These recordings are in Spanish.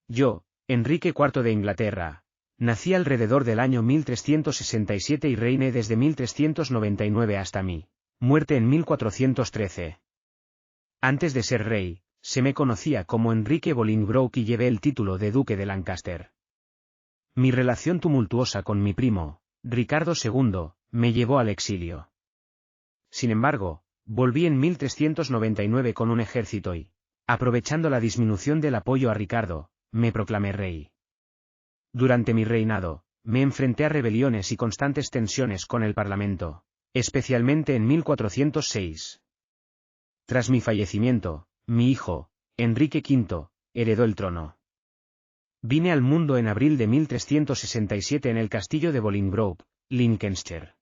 Yo, Enrique IV de Inglaterra, nací alrededor del año 1367 y reiné desde 1399 hasta mi muerte en 1413. Antes de ser rey, se me conocía como Enrique Bolingbroke y llevé el título de Duque de Lancaster. Mi relación tumultuosa con mi primo, Ricardo II, me llevó al exilio. Sin embargo, volví en 1399 con un ejército y, aprovechando la disminución del apoyo a Ricardo, me proclamé rey. Durante mi reinado, me enfrenté a rebeliones y constantes tensiones con el Parlamento, especialmente en 1406. Tras mi fallecimiento, mi hijo, Enrique V, heredó el trono. Vine al mundo en abril de 1367 en el castillo de Bolingbroke, Lincolnshire.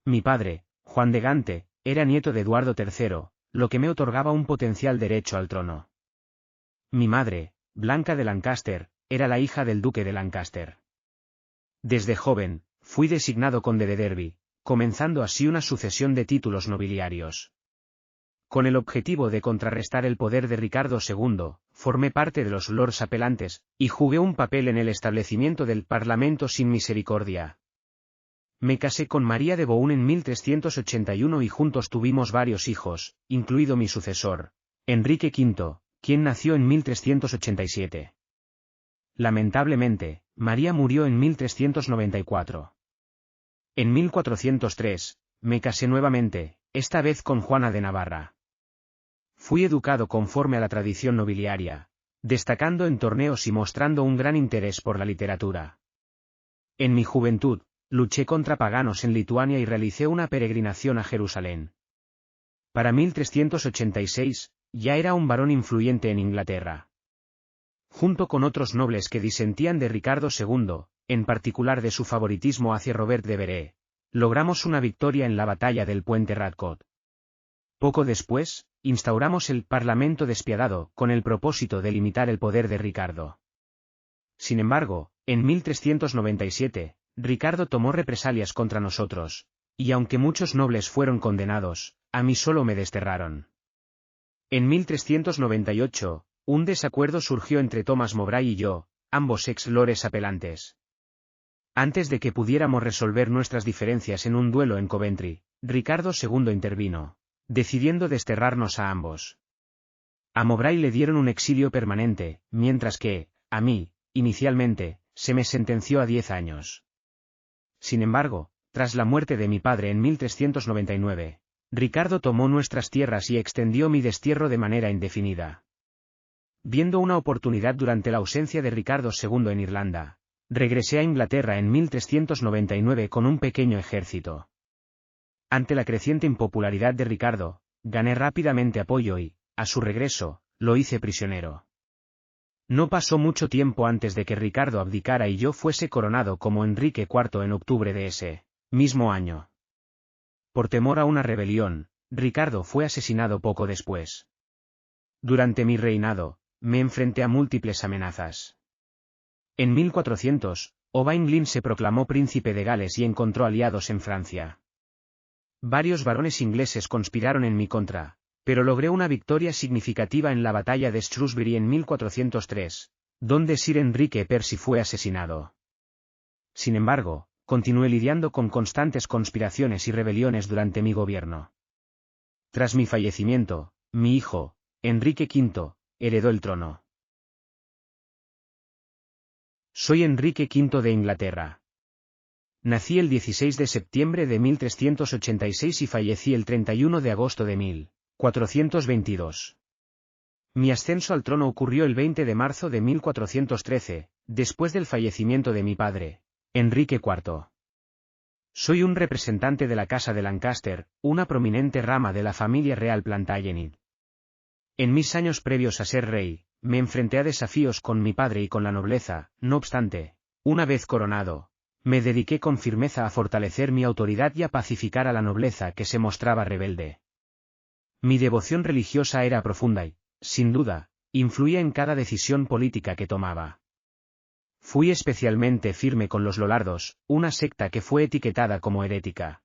Mi padre, Juan de Gante, era nieto de Eduardo III, lo que me otorgaba un potencial derecho al trono. Mi madre, Blanca de Lancaster, era la hija del duque de Lancaster. Desde joven, fui designado conde de Derby, comenzando así una sucesión de títulos nobiliarios. Con el objetivo de contrarrestar el poder de Ricardo II, formé parte de los Lords Apelantes, y jugué un papel en el establecimiento del Parlamento sin misericordia. Me casé con María de Bohun en 1381 y juntos tuvimos varios hijos, incluido mi sucesor, Enrique V, quien nació en 1387. Lamentablemente, María murió en 1394. En 1403, me casé nuevamente, esta vez con Juana de Navarra. Fui educado conforme a la tradición nobiliaria, destacando en torneos y mostrando un gran interés por la literatura. En mi juventud, luché contra paganos en Lituania y realicé una peregrinación a Jerusalén. Para 1386, ya era un varón influyente en Inglaterra. Junto con otros nobles que disentían de Ricardo II, en particular de su favoritismo hacia Robert de Bere, logramos una victoria en la batalla del puente Radcot. Poco después, instauramos el Parlamento despiadado, con el propósito de limitar el poder de Ricardo. Sin embargo, en 1397, Ricardo tomó represalias contra nosotros, y aunque muchos nobles fueron condenados, a mí solo me desterraron. En 1398, un desacuerdo surgió entre Thomas Mowbray y yo, ambos ex-lores apelantes. Antes de que pudiéramos resolver nuestras diferencias en un duelo en Coventry, Ricardo II intervino, decidiendo desterrarnos a ambos. A Mowbray le dieron un exilio permanente, mientras que, a mí, inicialmente, se me sentenció a 10 años. Sin embargo, tras la muerte de mi padre en 1399, Ricardo tomó nuestras tierras y extendió mi destierro de manera indefinida. Viendo una oportunidad durante la ausencia de Ricardo II en Irlanda, regresé a Inglaterra en 1399 con un pequeño ejército. Ante la creciente impopularidad de Ricardo, gané rápidamente apoyo y, a su regreso, lo hice prisionero. No pasó mucho tiempo antes de que Ricardo abdicara y yo fuese coronado como Enrique IV en octubre de ese mismo año. Por temor a una rebelión, Ricardo fue asesinado poco después. Durante mi reinado, me enfrenté a múltiples amenazas. En 1400, Owain Glyn se proclamó príncipe de Gales y encontró aliados en Francia. Varios varones ingleses conspiraron en mi contra, pero logré una victoria significativa en la batalla de Shrewsbury en 1403, donde Sir Enrique Percy fue asesinado. Sin embargo, continué lidiando con constantes conspiraciones y rebeliones durante mi gobierno. Tras mi fallecimiento, mi hijo, Enrique V, heredó el trono. Soy Enrique V de Inglaterra. Nací el 16 de septiembre de 1386 y fallecí el 31 de agosto de 1422. Mi ascenso al trono ocurrió el 20 de marzo de 1413, después del fallecimiento de mi padre, Enrique IV. Soy un representante de la Casa de Lancaster, una prominente rama de la familia real Plantagenet. En mis años previos a ser rey, me enfrenté a desafíos con mi padre y con la nobleza, no obstante, una vez coronado, me dediqué con firmeza a fortalecer mi autoridad y a pacificar a la nobleza que se mostraba rebelde. Mi devoción religiosa era profunda y, sin duda, influía en cada decisión política que tomaba. Fui especialmente firme con los Lollardos, una secta que fue etiquetada como herética.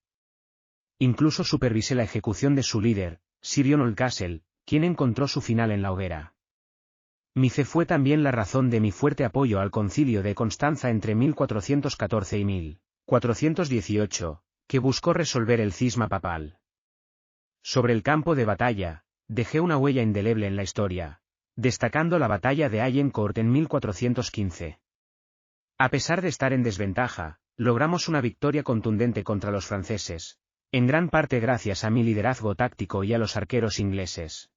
Incluso supervisé la ejecución de su líder, Sir John Oldcastle, quien encontró su final en la hoguera. Mi fe fue también la razón de mi fuerte apoyo al Concilio de Constanza entre 1414 y 1418, que buscó resolver el cisma papal. Sobre el campo de batalla, dejé una huella indeleble en la historia, destacando la batalla de Agincourt en 1415. A pesar de estar en desventaja, logramos una victoria contundente contra los franceses, en gran parte gracias a mi liderazgo táctico y a los arqueros ingleses.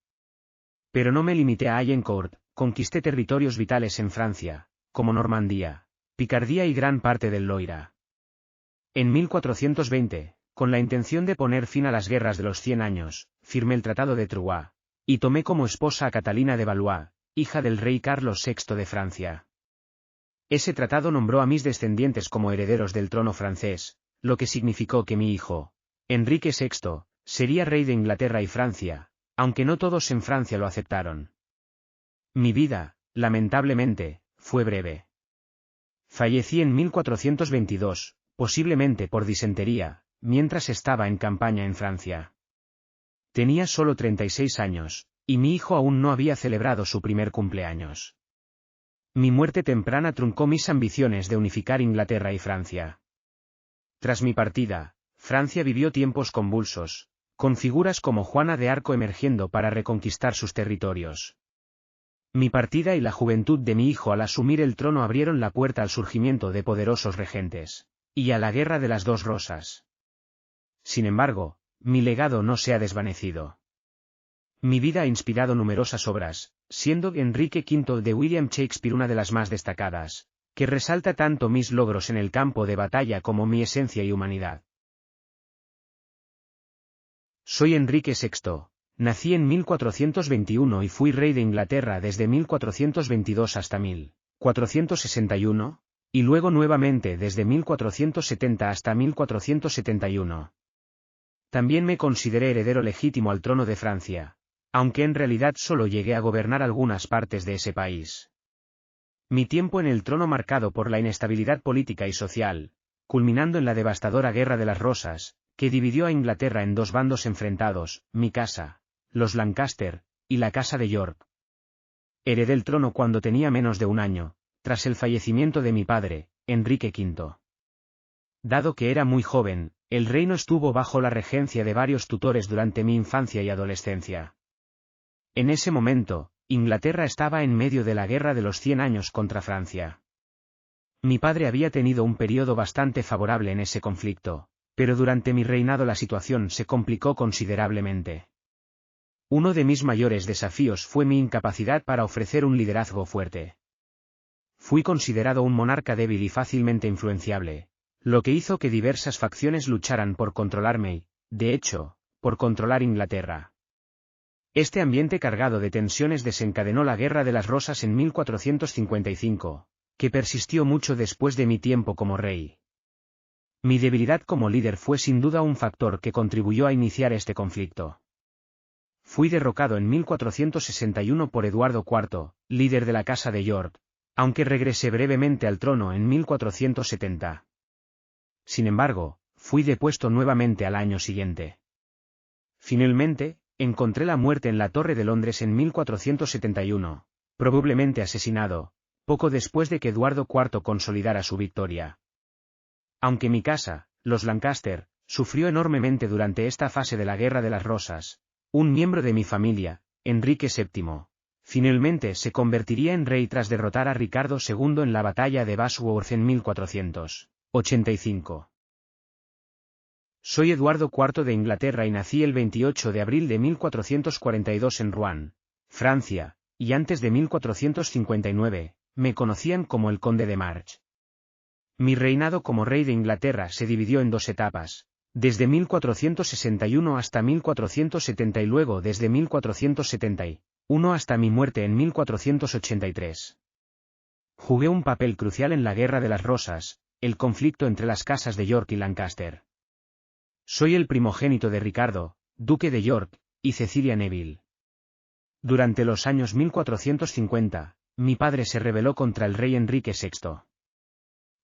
Pero no me limité a Agincourt, conquisté territorios vitales en Francia, como Normandía, Picardía y gran parte del Loira. En 1420, con la intención de poner fin a las guerras de los 100 años, firmé el Tratado de Troyes, y tomé como esposa a Catalina de Valois, hija del rey Carlos VI de Francia. Ese tratado nombró a mis descendientes como herederos del trono francés, lo que significó que mi hijo, Enrique VI, sería rey de Inglaterra y Francia, aunque no todos en Francia lo aceptaron. Mi vida, lamentablemente, fue breve. Fallecí en 1422, posiblemente por disentería, mientras estaba en campaña en Francia. Tenía solo 36 años, y mi hijo aún no había celebrado su primer cumpleaños. Mi muerte temprana truncó mis ambiciones de unificar Inglaterra y Francia. Tras mi partida, Francia vivió tiempos convulsos, con figuras como Juana de Arco emergiendo para reconquistar sus territorios. Mi partida y la juventud de mi hijo al asumir el trono abrieron la puerta al surgimiento de poderosos regentes, y a la Guerra de las Dos Rosas. Sin embargo, mi legado no se ha desvanecido. Mi vida ha inspirado numerosas obras, siendo Enrique V de William Shakespeare una de las más destacadas, que resalta tanto mis logros en el campo de batalla como mi esencia y humanidad. Soy Enrique VI, nací en 1421 y fui rey de Inglaterra desde 1422 hasta 1461, y luego nuevamente desde 1470 hasta 1471. También me consideré heredero legítimo al trono de Francia, aunque en realidad solo llegué a gobernar algunas partes de ese país. Mi tiempo en el trono marcado por la inestabilidad política y social, culminando en la devastadora Guerra de las Rosas, que dividió a Inglaterra en dos bandos enfrentados, mi casa, los Lancaster, y la Casa de York. Heredé el trono cuando tenía menos de un año, tras el fallecimiento de mi padre, Enrique V. Dado que era muy joven, el reino estuvo bajo la regencia de varios tutores durante mi infancia y adolescencia. En ese momento, Inglaterra estaba en medio de la Guerra de los 100 años contra Francia. Mi padre había tenido un periodo bastante favorable en ese conflicto, pero durante mi reinado la situación se complicó considerablemente. Uno de mis mayores desafíos fue mi incapacidad para ofrecer un liderazgo fuerte. Fui considerado un monarca débil y fácilmente influenciable, lo que hizo que diversas facciones lucharan por controlarme y, de hecho, por controlar Inglaterra. Este ambiente cargado de tensiones desencadenó la Guerra de las Rosas en 1455, que persistió mucho después de mi tiempo como rey. Mi debilidad como líder fue sin duda un factor que contribuyó a iniciar este conflicto. Fui derrocado en 1461 por Eduardo IV, líder de la Casa de York, aunque regresé brevemente al trono en 1470. Sin embargo, fui depuesto nuevamente al año siguiente. Finalmente, encontré la muerte en la Torre de Londres en 1471, probablemente asesinado, poco después de que Eduardo IV consolidara su victoria. Aunque mi casa, los Lancaster, sufrió enormemente durante esta fase de la Guerra de las Rosas, un miembro de mi familia, Enrique VII, finalmente se convertiría en rey tras derrotar a Ricardo II en la batalla de Bosworth en 1485. Soy Eduardo IV de Inglaterra y nací el 28 de abril de 1442 en Rouen, Francia, y antes de 1459, me conocían como el Conde de March. Mi reinado como rey de Inglaterra se dividió en dos etapas, desde 1461 hasta 1470 y luego desde 1471 hasta mi muerte en 1483. Jugué un papel crucial en la Guerra de las Rosas, el conflicto entre las casas de York y Lancaster. Soy el primogénito de Ricardo, duque de York, y Cecilia Neville. Durante los años 1450, mi padre se rebeló contra el rey Enrique VI.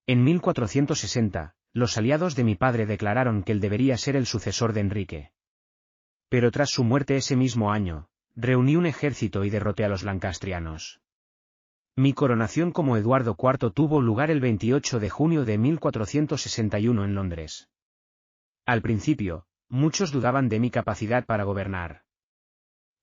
En 1460, los aliados de mi padre declararon que él debería ser el sucesor de Enrique. Pero tras su muerte ese mismo año, reuní un ejército y derroté a los lancastrianos. Mi coronación como Eduardo IV tuvo lugar el 28 de junio de 1461 en Londres. Al principio, muchos dudaban de mi capacidad para gobernar.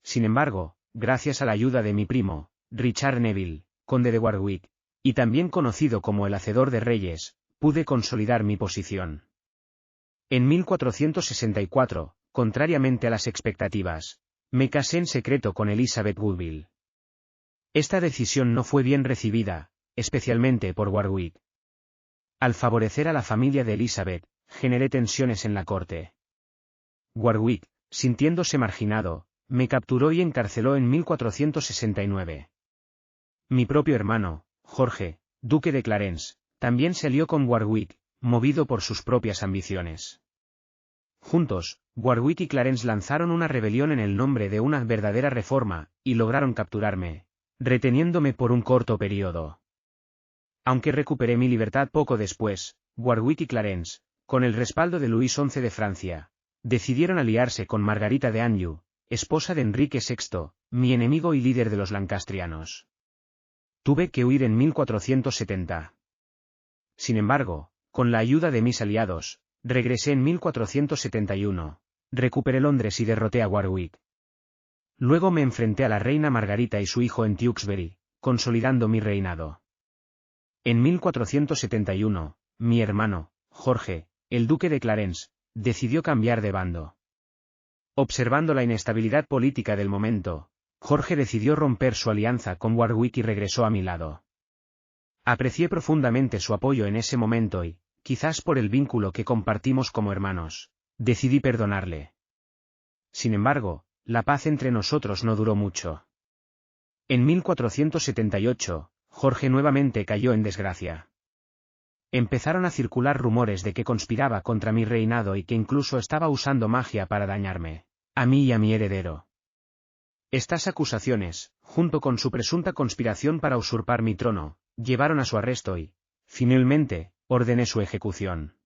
Sin embargo, gracias a la ayuda de mi primo, Richard Neville, conde de Warwick, y también conocido como el Hacedor de Reyes, pude consolidar mi posición. En 1464, contrariamente a las expectativas, me casé en secreto con Elizabeth Woodville. Esta decisión no fue bien recibida, especialmente por Warwick. Al favorecer a la familia de Elizabeth, generé tensiones en la corte. Warwick, sintiéndose marginado, me capturó y encarceló en 1469. Mi propio hermano, Jorge, duque de Clarence, también se alió con Warwick, movido por sus propias ambiciones. Juntos, Warwick y Clarence lanzaron una rebelión en el nombre de una verdadera reforma, y lograron capturarme, reteniéndome por un corto periodo. Aunque recuperé mi libertad poco después, Warwick y Clarence, con el respaldo de Luis XI de Francia, decidieron aliarse con Margarita de Anjou, esposa de Enrique VI, mi enemigo y líder de los lancastrianos. Tuve que huir en 1470. Sin embargo, con la ayuda de mis aliados, regresé en 1471, recuperé Londres y derroté a Warwick. Luego me enfrenté a la reina Margarita y su hijo en Tewkesbury, consolidando mi reinado. En 1471, mi hermano, Jorge, el duque de Clarence, decidió cambiar de bando. Observando la inestabilidad política del momento, Jorge decidió romper su alianza con Warwick y regresó a mi lado. Aprecié profundamente su apoyo en ese momento y, quizás por el vínculo que compartimos como hermanos, decidí perdonarle. Sin embargo, la paz entre nosotros no duró mucho. En 1478, Jorge nuevamente cayó en desgracia. Empezaron a circular rumores de que conspiraba contra mi reinado y que incluso estaba usando magia para dañarme, a mí y a mi heredero. Estas acusaciones, junto con su presunta conspiración para usurpar mi trono, llevaron a su arresto y, finalmente, ordené su ejecución.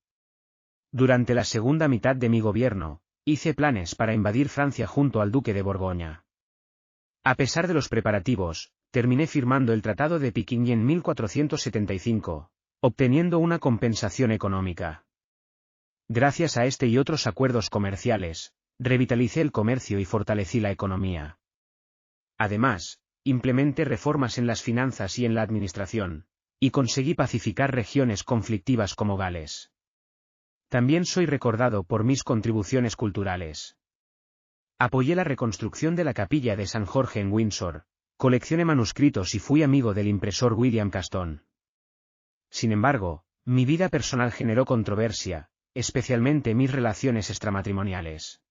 Durante la segunda mitad de mi gobierno, hice planes para invadir Francia junto al duque de Borgoña. A pesar de los preparativos, terminé firmando el Tratado de Picquigny en 1475, obteniendo una compensación económica. Gracias a este y otros acuerdos comerciales, revitalicé el comercio y fortalecí la economía. Además, implementé reformas en las finanzas y en la administración, y conseguí pacificar regiones conflictivas como Gales. También soy recordado por mis contribuciones culturales. Apoyé la reconstrucción de la capilla de San Jorge en Windsor, coleccioné manuscritos y fui amigo del impresor William Caston. Sin embargo, mi vida personal generó controversia, especialmente mis relaciones extramatrimoniales.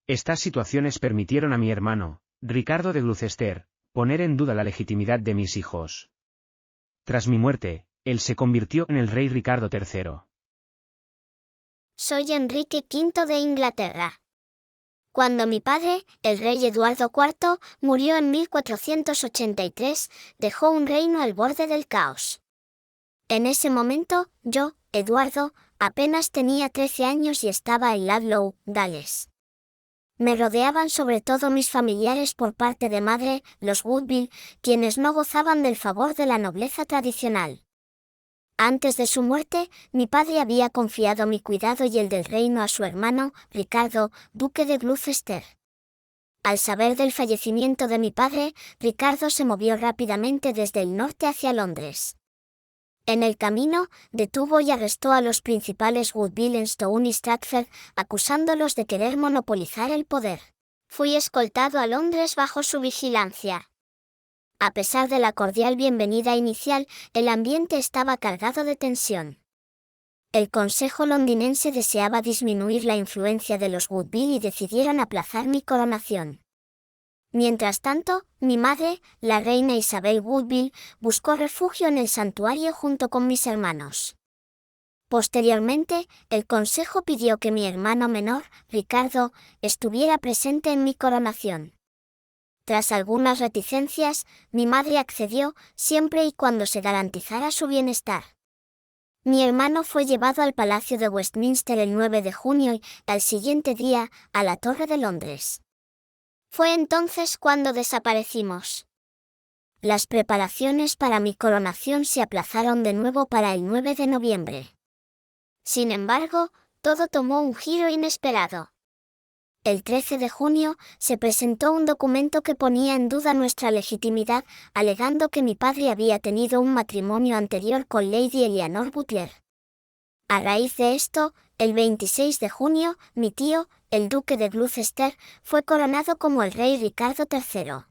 Estas situaciones permitieron a mi hermano, Ricardo de Gloucester, poner en duda la legitimidad de mis hijos. Tras mi muerte, él se convirtió en el rey Ricardo III. Soy Enrique V de Inglaterra. Cuando mi padre, el rey Eduardo IV, murió en 1483, dejó un reino al borde del caos. En ese momento, yo, Eduardo, apenas tenía 13 años y estaba en Ludlow, Gales. Me rodeaban sobre todo mis familiares por parte de madre, los Woodville, quienes no gozaban del favor de la nobleza tradicional. Antes de su muerte, mi padre había confiado mi cuidado y el del reino a su hermano, Ricardo, duque de Gloucester. Al saber del fallecimiento de mi padre, Ricardo se movió rápidamente desde el norte hacia Londres. En el camino, detuvo y arrestó a los principales Woodville en Stone y Stratford, acusándolos de querer monopolizar el poder. Fui escoltado a Londres bajo su vigilancia. A pesar de la cordial bienvenida inicial, el ambiente estaba cargado de tensión. El Consejo londinense deseaba disminuir la influencia de los Woodville y decidieron aplazar mi coronación. Mientras tanto, mi madre, la reina Isabel Woodville, buscó refugio en el santuario junto con mis hermanos. Posteriormente, el Consejo pidió que mi hermano menor, Ricardo, estuviera presente en mi coronación. Tras algunas reticencias, mi madre accedió, siempre y cuando se garantizara su bienestar. Mi hermano fue llevado al Palacio de Westminster el 9 de junio y, al siguiente día, a la Torre de Londres. Fue entonces cuando desaparecimos. Las preparaciones para mi coronación se aplazaron de nuevo para el 9 de noviembre. Sin embargo, todo tomó un giro inesperado. El 13 de junio, se presentó un documento que ponía en duda nuestra legitimidad, alegando que mi padre había tenido un matrimonio anterior con Lady Eleanor Butler. A raíz de esto, el 26 de junio, mi tío, el duque de Gloucester, fue coronado como el rey Ricardo III.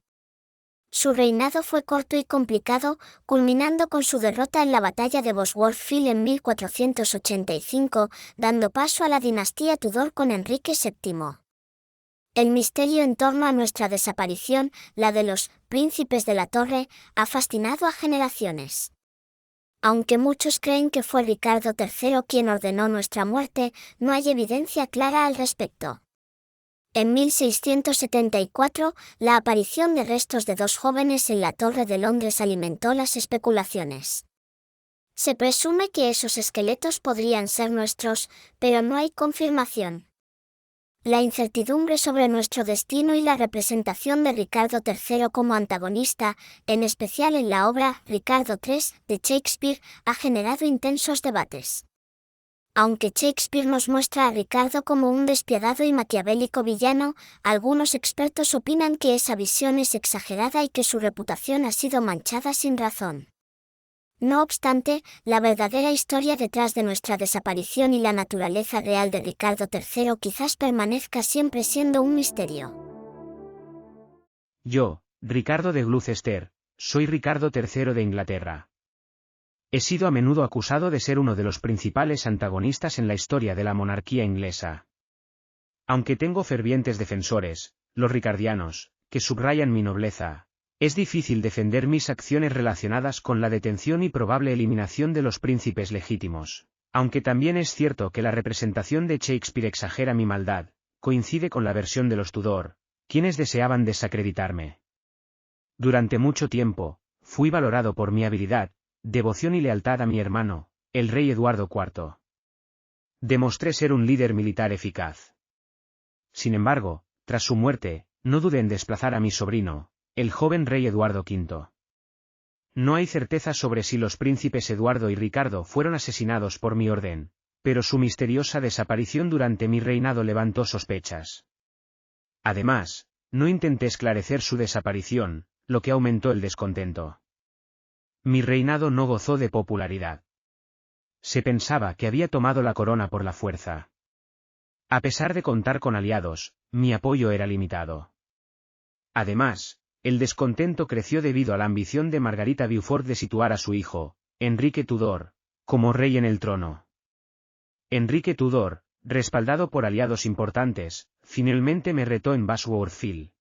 Su reinado fue corto y complicado, culminando con su derrota en la batalla de Bosworth Field en 1485, dando paso a la dinastía Tudor con Enrique VII. El misterio en torno a nuestra desaparición, la de los príncipes de la Torre, ha fascinado a generaciones. Aunque muchos creen que fue Ricardo III quien ordenó nuestra muerte, no hay evidencia clara al respecto. En 1674, la aparición de restos de dos jóvenes en la Torre de Londres alimentó las especulaciones. Se presume que esos esqueletos podrían ser nuestros, pero no hay confirmación. La incertidumbre sobre nuestro destino y la representación de Ricardo III como antagonista, en especial en la obra Ricardo III de Shakespeare, ha generado intensos debates. Aunque Shakespeare nos muestra a Ricardo como un despiadado y maquiavélico villano, algunos expertos opinan que esa visión es exagerada y que su reputación ha sido manchada sin razón. No obstante, la verdadera historia detrás de nuestra desaparición y la naturaleza real de Ricardo III quizás permanezca siempre siendo un misterio. Yo, Ricardo de Gloucester, soy Ricardo III de Inglaterra. He sido a menudo acusado de ser uno de los principales antagonistas en la historia de la monarquía inglesa. Aunque tengo fervientes defensores, los ricardianos, que subrayan mi nobleza, es difícil defender mis acciones relacionadas con la detención y probable eliminación de los príncipes legítimos, aunque también es cierto que la representación de Shakespeare exagera mi maldad, coincide con la versión de los Tudor, quienes deseaban desacreditarme. Durante mucho tiempo, fui valorado por mi habilidad, devoción y lealtad a mi hermano, el rey Eduardo IV. Demostré ser un líder militar eficaz. Sin embargo, tras su muerte, no dudé en desplazar a mi sobrino, el joven rey Eduardo V. No hay certeza sobre si los príncipes Eduardo y Ricardo fueron asesinados por mi orden, pero su misteriosa desaparición durante mi reinado levantó sospechas. Además, no intenté esclarecer su desaparición, lo que aumentó el descontento. Mi reinado no gozó de popularidad. Se pensaba que había tomado la corona por la fuerza. A pesar de contar con aliados, mi apoyo era limitado. Además, el descontento creció debido a la ambición de Margarita Beaufort de situar a su hijo, Enrique Tudor, como rey en el trono. Enrique Tudor, respaldado por aliados importantes, finalmente me retó en Bosworth Field.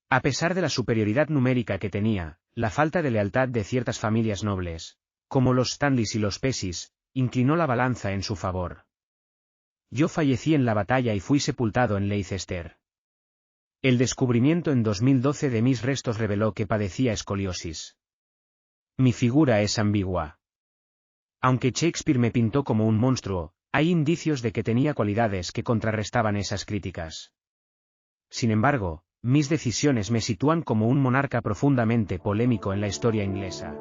A pesar de la superioridad numérica que tenía, la falta de lealtad de ciertas familias nobles, como los Stanleys y los Percys, inclinó la balanza en su favor. Yo fallecí en la batalla y fui sepultado en Leicester. El descubrimiento en 2012 de mis restos reveló que padecía escoliosis. Mi figura es ambigua. Aunque Shakespeare me pintó como un monstruo, hay indicios de que tenía cualidades que contrarrestaban esas críticas. Sin embargo, mis decisiones me sitúan como un monarca profundamente polémico en la historia inglesa.